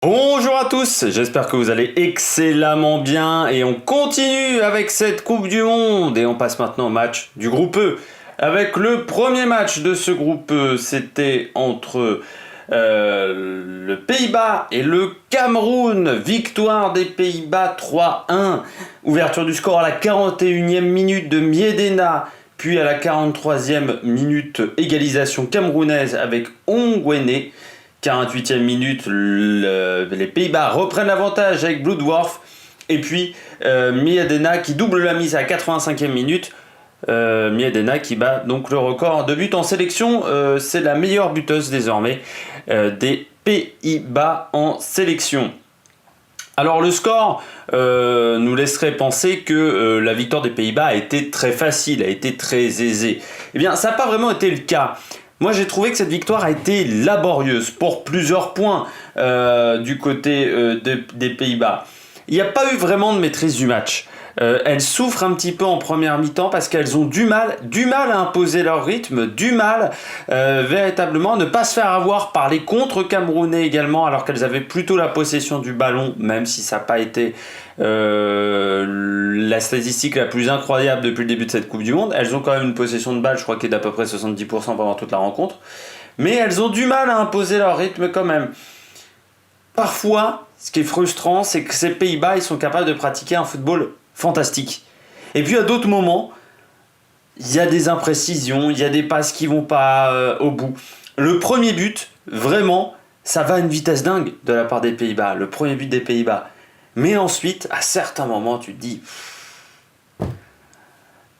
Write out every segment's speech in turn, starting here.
Bonjour à tous, j'espère que vous allez excellemment bien et on continue avec cette Coupe du Monde et on passe maintenant au match du groupe E. Avec le premier match de ce groupe E, c'était entre le Pays-Bas et le Cameroun. Victoire des Pays-Bas 3-1. Ouverture du score à la 41e minute de Miedema. Puis à la 43e minute, égalisation camerounaise avec Ongwene. 48e minute, les Pays-Bas reprennent l'avantage avec Bloodworth. Et puis Miedema qui double la mise à la 85e minute. Miedema qui bat donc le record de buts en sélection. C'est la meilleure buteuse désormais des Pays-Bas en sélection. Alors le score nous laisserait penser que la victoire des Pays-Bas a été très facile, a été très aisée. Eh bien, ça n'a pas vraiment été le cas. Moi, j'ai trouvé que cette victoire a été laborieuse pour plusieurs points du côté des Pays-Bas. Il n'y a pas eu vraiment de maîtrise du match. Elles souffrent un petit peu en première mi-temps parce qu'elles ont du mal à imposer leur rythme, du mal véritablement à ne pas se faire avoir par les contre-camerounais également, alors qu'elles avaient plutôt la possession du ballon, même si ça n'a pas été la statistique la plus incroyable depuis le début de cette Coupe du Monde. Elles ont quand même une possession de balle, je crois, qui est d'à peu près 70% pendant toute la rencontre. Mais elles ont du mal à imposer leur rythme quand même. Parfois, ce qui est frustrant, c'est que ces Pays-Bas, ils sont capables de pratiquer un football fantastique. Et puis à d'autres moments, il y a des imprécisions, il y a des passes qui vont pas au bout. Le premier but, vraiment, ça va à une vitesse dingue de la part des Pays-Bas, le premier but des Pays-Bas. Mais ensuite, à certains moments, tu te dis,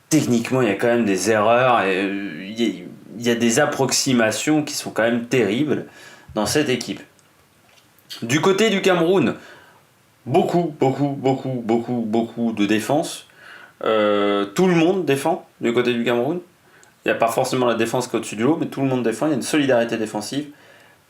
techniquement, il y a quand même des erreurs, il y a des approximations qui sont quand même terribles dans cette équipe. Du côté du Cameroun, beaucoup de défense. Tout le monde défend du côté du Cameroun. Il n'y a pas forcément la défense qui est au-dessus du lot, mais tout le monde défend. Il y a une solidarité défensive.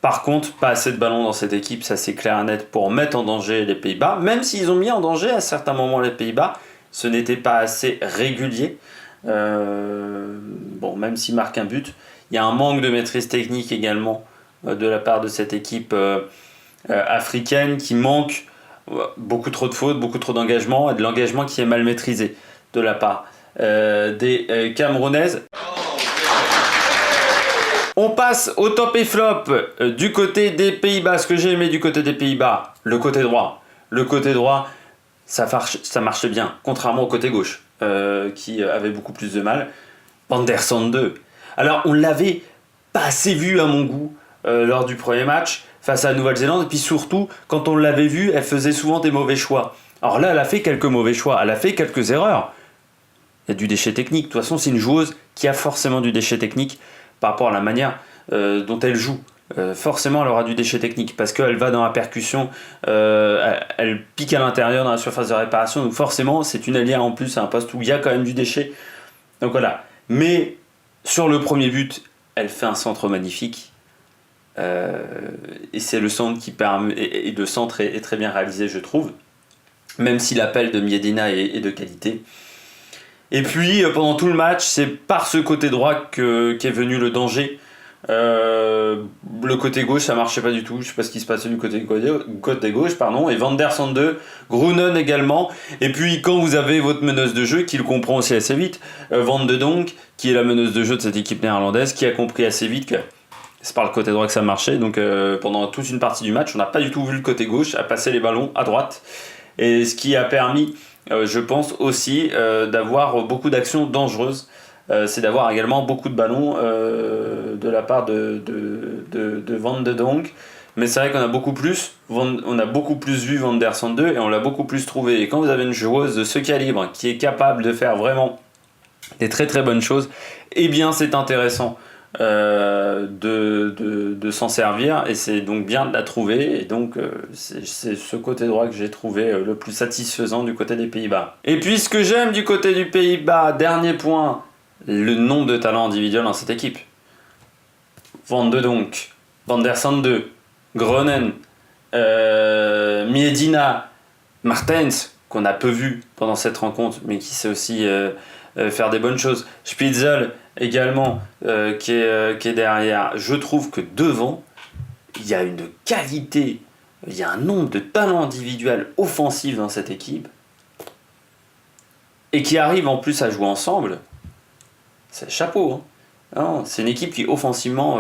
Par contre, pas assez de ballons dans cette équipe, ça c'est clair et net, pour mettre en danger les Pays-Bas. Même s'ils ont mis en danger à certains moments les Pays-Bas, ce n'était pas assez régulier. Même s'ils marquent un but, il y a un manque de maîtrise technique également de la part de cette équipe africaine qui manque beaucoup trop de fautes, beaucoup trop d'engagement et de l'engagement qui est mal maîtrisé de la part des Camerounaises. On passe au top et flop du côté des Pays-Bas. Ce que j'ai aimé du côté des Pays-Bas, le côté droit. Le côté droit, ça marchait bien, contrairement au côté gauche, qui avait beaucoup plus de mal. Van der Sande 2. Alors, on l'avait pas assez vu à mon goût lors du premier match face à la Nouvelle-Zélande. Et puis surtout, quand on l'avait vue, elle faisait souvent des mauvais choix. Alors là, elle a fait quelques mauvais choix, elle a fait quelques erreurs. Il y a du déchet technique. De toute façon, c'est une joueuse qui a forcément du déchet technique par rapport à la manière dont elle joue. Forcément, elle aura du déchet technique parce qu'elle va dans la percussion, elle pique à l'intérieur dans la surface de réparation. Donc forcément, c'est une alliée en plus à un poste où il y a quand même du déchet. Donc voilà. Mais sur le premier but, elle fait un centre magnifique. Et c'est le centre qui permet, et le centre est très bien réalisé, je trouve, même si l'appel de Miedema est de qualité. Et puis pendant tout le match, c'est par ce côté droit qu'est venu le danger. Le côté gauche, ça marchait pas du tout. Je sais pas ce qui se passait du côté gauche, pardon. Et Van der Sande 2, Groenen également. Et puis quand vous avez votre meneuse de jeu, qui le comprend aussi assez vite, Van de Donk, qui est la meneuse de jeu de cette équipe néerlandaise, qui a compris assez vite que c'est par le côté droit que ça marchait. Donc pendant toute une partie du match, on n'a pas du tout vu le côté gauche, à passer les ballons à droite. Et ce qui a permis, je pense aussi, d'avoir beaucoup d'actions dangereuses. C'est d'avoir également beaucoup de ballons de la part de Van de Donk. Mais c'est vrai qu'on a beaucoup plus vu Van der Sande 2 et on l'a beaucoup plus trouvé. Et quand vous avez une joueuse de ce calibre qui est capable de faire vraiment des très très bonnes choses, eh bien c'est intéressant de s'en servir, et c'est donc bien de la trouver. Et donc c'est ce côté droit que j'ai trouvé le plus satisfaisant du côté des Pays-Bas. Et puis ce que j'aime du côté du Pays-Bas, dernier point, le nombre de talents individuels dans cette équipe. Van de Donk, Van der Sande 2, Groenen, Miedema, Martens, qu'on a peu vu pendant cette rencontre, mais qui sait aussi faire des bonnes choses. Spitzel également, qui est derrière. Je trouve que devant, il y a une qualité il y a un nombre de talents individuels offensifs dans cette équipe, et qui arrivent en plus à jouer ensemble, c'est chapeau. Hein. Non, c'est une équipe qui offensivement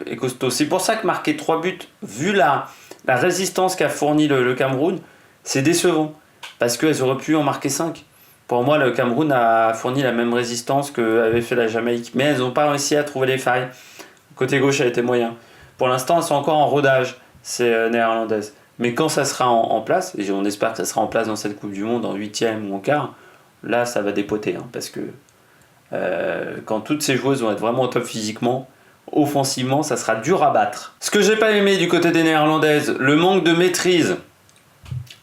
est costaud. C'est pour ça que marquer 3 buts, vu la résistance qu'a fourni le Cameroun, c'est décevant. Parce qu'elles auraient pu en marquer 5. Pour moi, le Cameroun a fourni la même résistance qu'avait fait la Jamaïque. Mais elles n'ont pas réussi à trouver les failles. Côté gauche a été moyen. Pour l'instant, elles sont encore en rodage, ces néerlandaises. Mais quand ça sera en place, et on espère que ça sera en place dans cette Coupe du Monde, en 8e ou en quart, là, ça va dépoter. Hein, parce que quand toutes ces joueuses vont être vraiment au top physiquement, offensivement, ça sera dur à battre. Ce que j'ai pas aimé du côté des néerlandaises, le manque de maîtrise.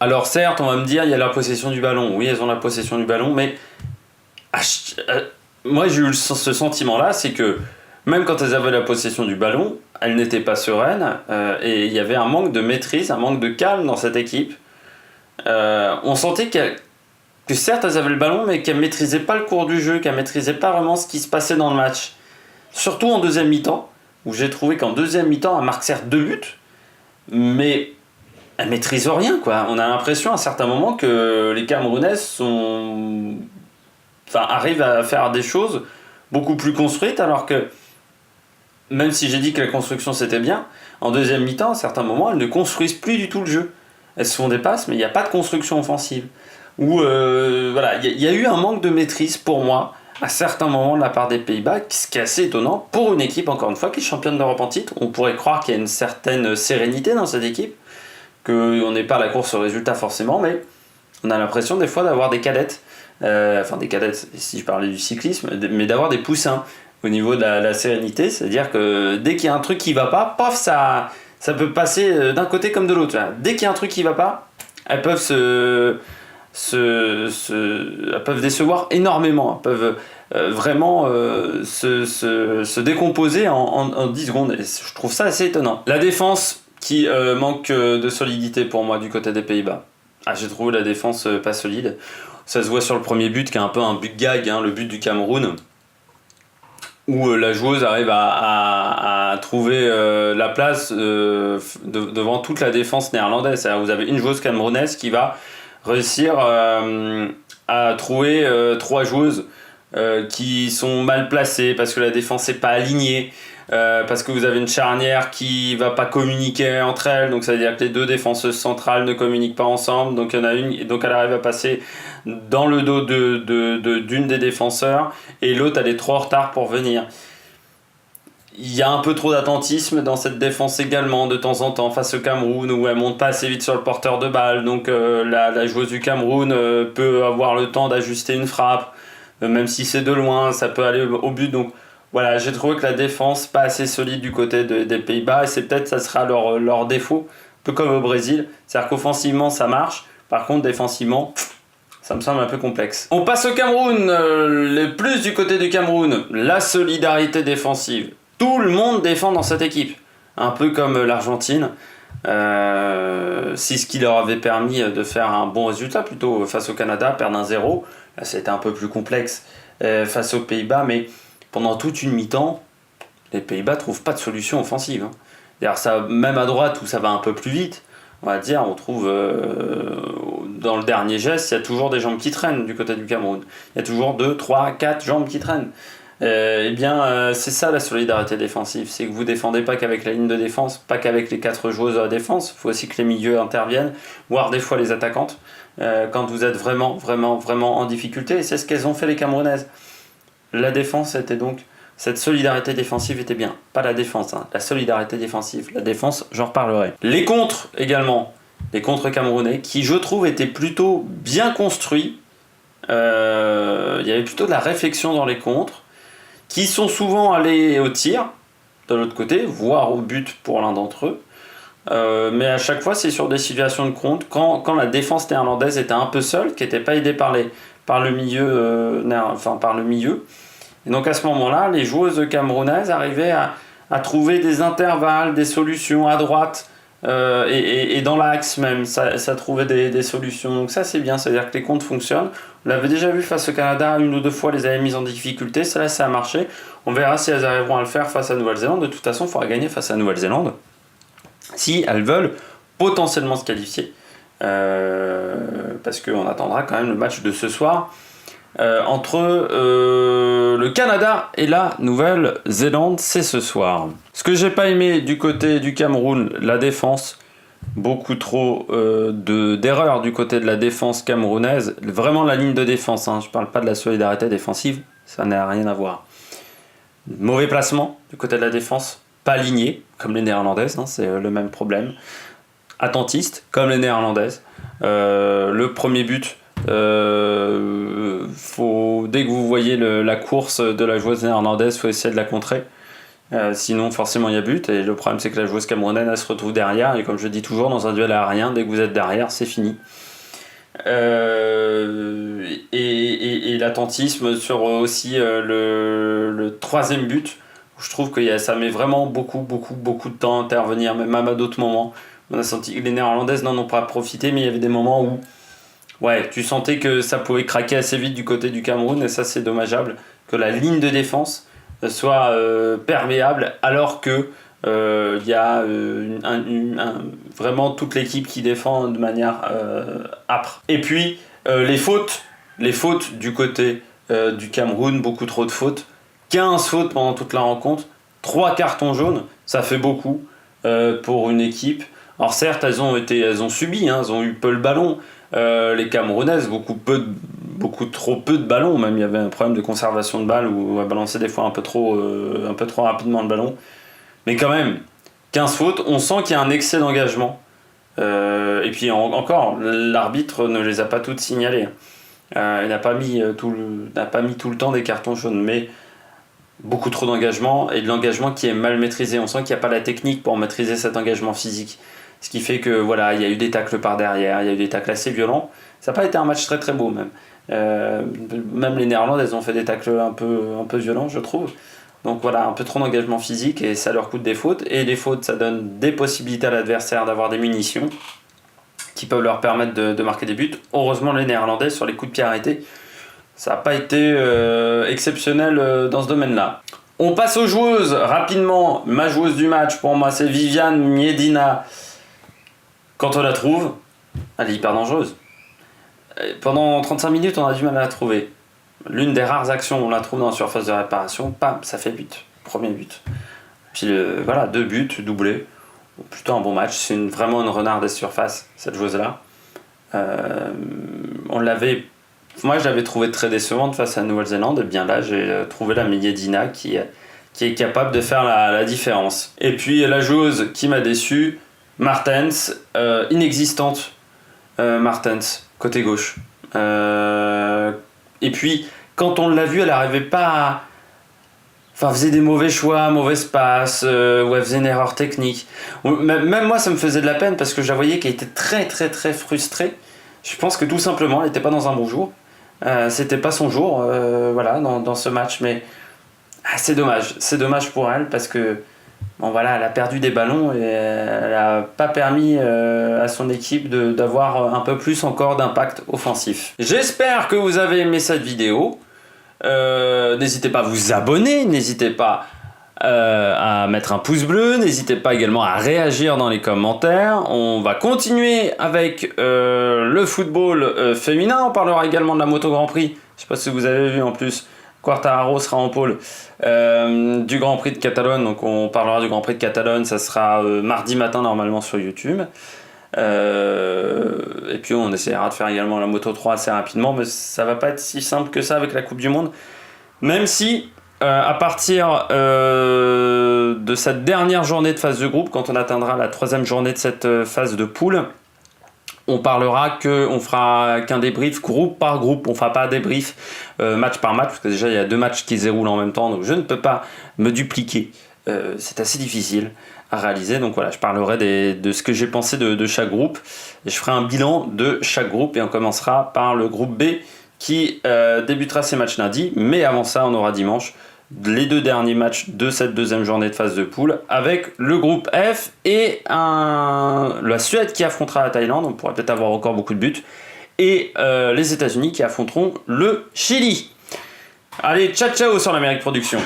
Alors certes, on va me dire, il y a la possession du ballon. Oui, elles ont la possession du ballon, mais moi j'ai eu ce sentiment-là, c'est que même quand elles avaient la possession du ballon, elles n'étaient pas sereines et il y avait un manque de maîtrise, un manque de calme dans cette équipe. On sentait que certes elles avaient le ballon, mais qu'elles ne maîtrisaient pas le cours du jeu, qu'elles ne maîtrisaient pas vraiment ce qui se passait dans le match. Surtout en deuxième mi-temps, où j'ai trouvé qu'en deuxième mi-temps, elles marquent certes 2 buts, mais elles ne maîtrisent rien, quoi. On a l'impression à certains moments que les Camerounaises arrivent à faire des choses beaucoup plus construites, alors que même si j'ai dit que la construction c'était bien, en deuxième mi-temps, à certains moments, elles ne construisent plus du tout le jeu. Elles se font des passes, mais il n'y a pas de construction offensive. Où il y a eu un manque de maîtrise pour moi à certains moments de la part des Pays-Bas, ce qui est assez étonnant pour une équipe, encore une fois, qui est championne d'Europe en titre. On pourrait croire qu'il y a une certaine sérénité dans cette équipe, qu'on n'est pas à la course au résultat forcément, mais on a l'impression des fois d'avoir des cadettes, des cadettes si je parlais du cyclisme, mais d'avoir des poussins au niveau de la sérénité, c'est-à-dire que dès qu'il y a un truc qui va pas, paf, ça peut passer d'un côté comme de l'autre. Dès qu'il y a un truc qui va pas, elles peuvent elles peuvent décevoir énormément, elles peuvent vraiment se décomposer en 10 secondes, et je trouve ça assez étonnant. La défense qui manque de solidité pour moi du côté des Pays-Bas. J'ai trouvé la défense pas solide. Ça se voit sur le premier but qui est un peu un but gag, le but du Cameroun, où la joueuse arrive à trouver la place devant toute la défense néerlandaise. C'est-à-dire vous avez une joueuse camerounaise qui va réussir à trouver 3 joueuses qui sont mal placées parce que la défense n'est pas alignée, parce que vous avez une charnière qui va pas communiquer entre elles, donc ça veut dire que les 2 défenseuses centrales ne communiquent pas ensemble, donc il y en a une, et donc elle arrive à passer dans le dos d'une des défenseurs, et l'autre elle est trop en retard pour venir. Il y a un peu trop d'attentisme dans cette défense également de temps en temps face au Cameroun, où elle monte pas assez vite sur le porteur de balle, donc la joueuse du Cameroun peut avoir le temps d'ajuster une frappe, même si c'est de loin, ça peut aller au but. Donc voilà, j'ai trouvé que la défense pas assez solide du côté des Pays-Bas, et c'est peut-être ça sera leur défaut, un peu comme au Brésil, c'est-à-dire qu'offensivement ça marche, par contre défensivement ça me semble un peu complexe. On passe au Cameroun, le plus du côté du Cameroun, la solidarité défensive. Tout le monde défend dans cette équipe, un peu comme l'Argentine. C'est ce qui leur avait permis de faire un bon résultat plutôt face au Canada, perdre 1-0. Là, c'était un peu plus complexe face aux Pays-Bas, mais pendant toute une mi-temps, les Pays-Bas trouvent pas de solution offensive. D'ailleurs, ça, même à droite où ça va un peu plus vite, on va dire, on trouve dans le dernier geste, il y a toujours des jambes qui traînent du côté du Cameroun. Il y a toujours 2, 3, 4 jambes qui traînent. C'est ça la solidarité défensive, c'est que vous défendez pas qu'avec la ligne de défense, pas qu'avec les 4 joueuses de la défense, il faut aussi que les milieux interviennent, voire des fois les attaquantes, quand vous êtes vraiment en difficulté, et c'est ce qu'elles ont fait les Camerounaises. La défense était donc, cette solidarité défensive était bien, pas la défense, la solidarité défensive, la défense j'en reparlerai. Les contres également, les contres camerounais, qui je trouve étaient plutôt bien construits, il y avait plutôt de la réflexion dans les contres, qui sont souvent allés au tir, de l'autre côté, voire au but pour l'un d'entre eux. Mais à chaque fois, c'est sur des situations de contre, quand la défense néerlandaise était un peu seule, qui n'était pas aidée par le milieu. Et donc à ce moment-là, les joueuses camerounaises arrivaient à trouver des intervalles, des solutions à droite, et dans l'axe même, ça trouvait des solutions. Donc ça c'est bien, c'est-à-dire que les comptes fonctionnent. On l'avait déjà vu face au Canada, 1 ou 2 fois les avaient mises en difficulté, ça a marché. On verra si elles arriveront à le faire face à Nouvelle-Zélande. De toute façon, il faudra gagner face à Nouvelle-Zélande si elles veulent potentiellement se qualifier. Parce qu'on attendra quand même le match de ce soir entre le Canada et la Nouvelle-Zélande, c'est ce soir. Ce que j'ai pas aimé du côté du Cameroun, la défense, beaucoup trop d'erreurs du côté de la défense camerounaise, vraiment la ligne de défense, je parle pas de la solidarité défensive, ça n'a rien à voir. Mauvais placement du côté de la défense, pas aligné comme les néerlandaises, c'est le même problème. Attentiste comme les néerlandaises. Le premier but, dès que vous voyez la course de la joueuse néerlandaise, il faut essayer de la contrer. Sinon, forcément, il y a but. Et le problème, c'est que la joueuse camerounaise, elle se retrouve derrière. Et comme je dis toujours, dans un duel aérien, dès que vous êtes derrière, c'est fini. Et l'attentisme sur aussi le troisième but, où je trouve que ça met vraiment beaucoup de temps à intervenir, même à d'autres moments. On a senti que les néerlandaises n'en ont pas profité, mais il y avait des moments où tu sentais que ça pouvait craquer assez vite du côté du Cameroun, et ça c'est dommageable, que la ligne de défense soit perméable, alors que y a vraiment toute l'équipe qui défend de manière âpre. Et puis les fautes du côté du Cameroun, beaucoup trop de fautes, 15 fautes pendant toute la rencontre, 3 cartons jaunes, ça fait beaucoup pour une équipe. Alors certes, elles ont subi, elles ont eu peu le ballon. Les Camerounaises, beaucoup trop peu de ballons, même il y avait un problème de conservation de balles où elles balançaient des fois un peu trop rapidement le ballon. Mais quand même, 15 fautes, on sent qu'il y a un excès d'engagement. Et puis encore, l'arbitre ne les a pas toutes signalées. Il n'a pas mis tout le temps des cartons jaunes, mais beaucoup trop d'engagement, et de l'engagement qui est mal maîtrisé. On sent qu'il n'y a pas la technique pour maîtriser cet engagement physique. Ce qui fait que il y a eu des tacles par derrière, il y a eu des tacles assez violents. Ça n'a pas été un match très très beau même. Même les Néerlandaises elles ont fait des tacles un peu violents, je trouve. Donc voilà, un peu trop d'engagement physique et ça leur coûte des fautes. Et les fautes, ça donne des possibilités à l'adversaire d'avoir des munitions qui peuvent leur permettre de marquer des buts. Heureusement, les Néerlandais, sur les coups de pied arrêtés, ça n'a pas été exceptionnel dans ce domaine-là. On passe aux joueuses rapidement. Ma joueuse du match, pour moi, c'est Viviane Miedema. Quand on la trouve, elle est hyper dangereuse. Pendant 35 minutes, on a du mal à la trouver. L'une des rares actions, on la trouve dans la surface de réparation, pam, ça fait but. Premier but. Puis 2 buts, doublés. Plutôt un bon match. C'est vraiment une renarde des surfaces, cette joueuse-là. Moi, je l'avais trouvée très décevante face à la Nouvelle-Zélande. Et bien là, j'ai trouvé la Miedema qui est capable de faire la différence. Et puis la joueuse qui m'a déçu, Martens, inexistante. Martens, côté gauche. Et puis, quand on l'a vue, elle n'arrivait pas à... Enfin, elle faisait des mauvais choix, mauvaise passe, ou elle faisait une erreur technique. Même moi, ça me faisait de la peine parce que je la voyais qu'elle était très, très, très frustrée. Je pense que tout simplement, elle n'était pas dans un bon jour. C'était pas son jour, dans ce match. Mais c'est dommage. C'est dommage pour elle parce que elle a perdu des ballons et elle n'a pas permis à son équipe d'avoir un peu plus encore d'impact offensif. J'espère que vous avez aimé cette vidéo. N'hésitez pas à vous abonner, n'hésitez pas à mettre un pouce bleu, n'hésitez pas également à réagir dans les commentaires. On va continuer avec le football féminin. On parlera également de la Moto Grand Prix. Je ne sais pas si vous avez vu en plus. Quartararo sera en pôle du Grand Prix de Catalogne, donc on parlera du Grand Prix de Catalogne, ça sera mardi matin normalement sur YouTube. Et puis on essaiera de faire également la Moto 3 assez rapidement, mais ça va pas être si simple que ça avec la Coupe du Monde. Même si à partir de cette dernière journée de phase de groupe, quand on atteindra la 3e journée de cette phase de poule, on fera qu'un débrief groupe par groupe, on fera pas un débrief match par match, parce que déjà il y a 2 matchs qui se déroulent en même temps, donc je ne peux pas me dupliquer, c'est assez difficile à réaliser, donc voilà, je parlerai de ce que j'ai pensé de chaque groupe, et je ferai un bilan de chaque groupe, et on commencera par le groupe B, qui débutera ses matchs lundi, mais avant ça on aura dimanche les 2 derniers matchs de cette 2e journée de phase de poule avec le groupe F et la Suède qui affrontera la Thaïlande, on pourrait peut-être avoir encore beaucoup de buts, et les États-Unis qui affronteront le Chili. Allez, ciao ciao sur l'Amérique Production.